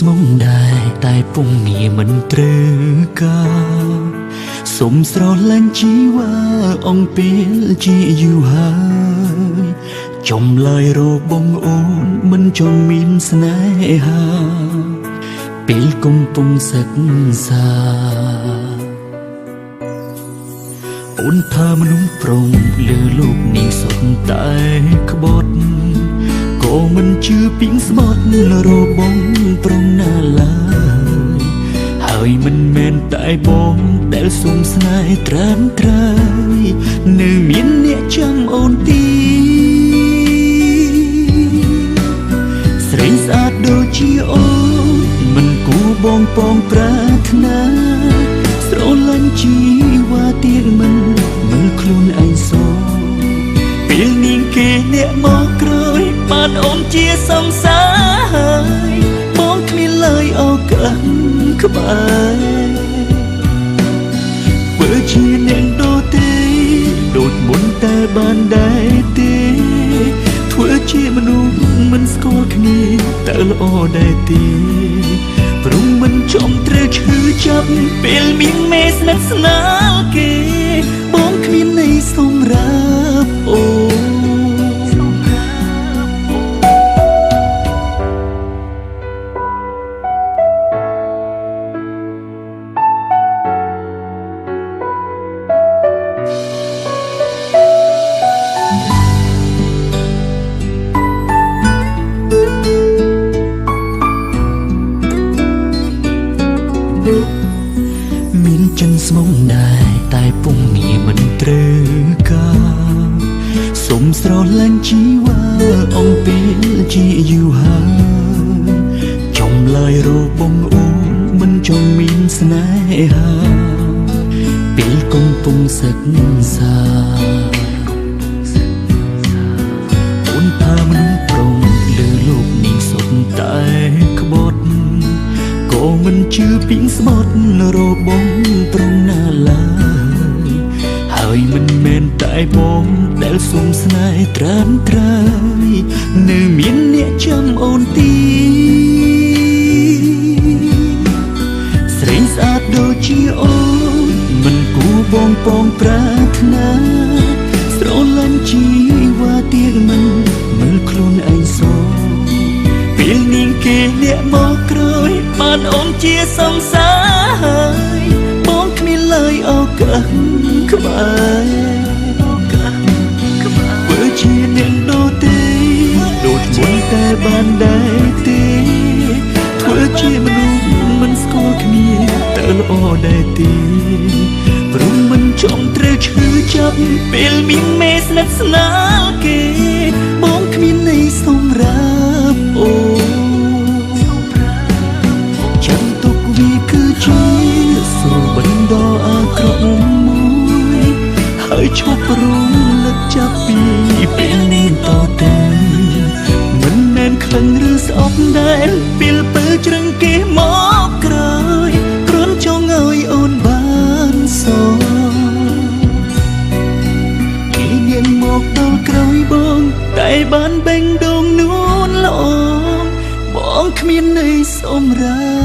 ស្មុំដែរតែពុំងារមិនត្រូវការសុំស្រឡាញ់ជីវ៉ាអង្គពេលជាយូរហើយចំឡើយរបងអូនមិនចង់មានស្នេហាពេលកំពុងសិក្សាអូនថាមនុស្សប្រុងលើលោកនេះសុទ្ធតែក្បត់ក៏មិនជឿពីងស្បត់របងប្រុងណាឡើយហើយមិនមែនតែបងដែលសុំស្នេហ៍ត្រាំត្រើយនៅមានអ្នកចាំអូនទីស្រីស្អាតដូចជាអូនមិនគួរបងពងប្រាថ្នាស្រឡាញ់ជីវ៉ាទៀតមិនមើលខ្លួនឯងសោពេលនាងគេអ្នកមកក្រោយបានអូនជាសំសារបងគ្មានឡើយឱកាសក្បែរធ្វើជាអ្នកដូទេដូចមុនតែបានដែរទេធ្វើជាមនុស្សមិនស្គាល់គ្នាតើល្អដែរទេព្រមមិនចំត្រូវឈឺចាប់ពេលមានមេស្និទ្ធស្នាលគេបងគ្មានន័យសម្រាប់អូមានចិនស្មុំដែរតែពុំងារមិនត្រូវការសុំស្រឡាញ់ជីវ៉ាអង្គពេលជាយូរហើយចំឡើយរបងអូនមិនចង់មានស្នេហាពេលកំពុងសិក្សាអូនថាមនុស្សប្រុងលើលោកនេះសុទ្ធតែក្បត់ក៏មិនជឿពីងស្បត់របងប្រុងណាឡើយហើយមិនមែនតែបងដែលសុំស្នេហ៍ត្រាំត្រើយនៅមានអ្នកចាំអូនទីស្រីស្អាតដូចជាអូនមិនគួរបងពងប្រាថ្នាស្រឡាញ់ជីវ៉ាទៀតមិនមើលខ្លួនឯងសោពេលនាងគេអ្នកមកក្រោយបានអូនជាសំសារបងគ្មានឡើយឱកាសក្បែរធ្វើជាអ្នកដូទេដូចមុនតែបានដែរទេធ្វើជាមនុស្សមិនស្គាល់គ្នាតើល្អដែរទេព្រមមិនចង់ត្រូវឈឺចាប់ពេលមានមេស្និទ្ធស្នាលគេបងគ្មានន័យសម្រាប់អូចាំទុកវាគឺជាសូរបណ្ដោអាក្រក់មួយហើយឈប់រំលឹកចាប់ពីពេលនេះតទៅមិនមែនខ្លាំងឬស្អប់ដែលពេលពើជ្រឹងគេមកក្រោយគ្រាន់ចង់ឲ្យអូនបានសគេនាងមកដល់ក្រោយបងតែបានបេងដូងនួនល្អបងគ្មានន័យសម្រាប់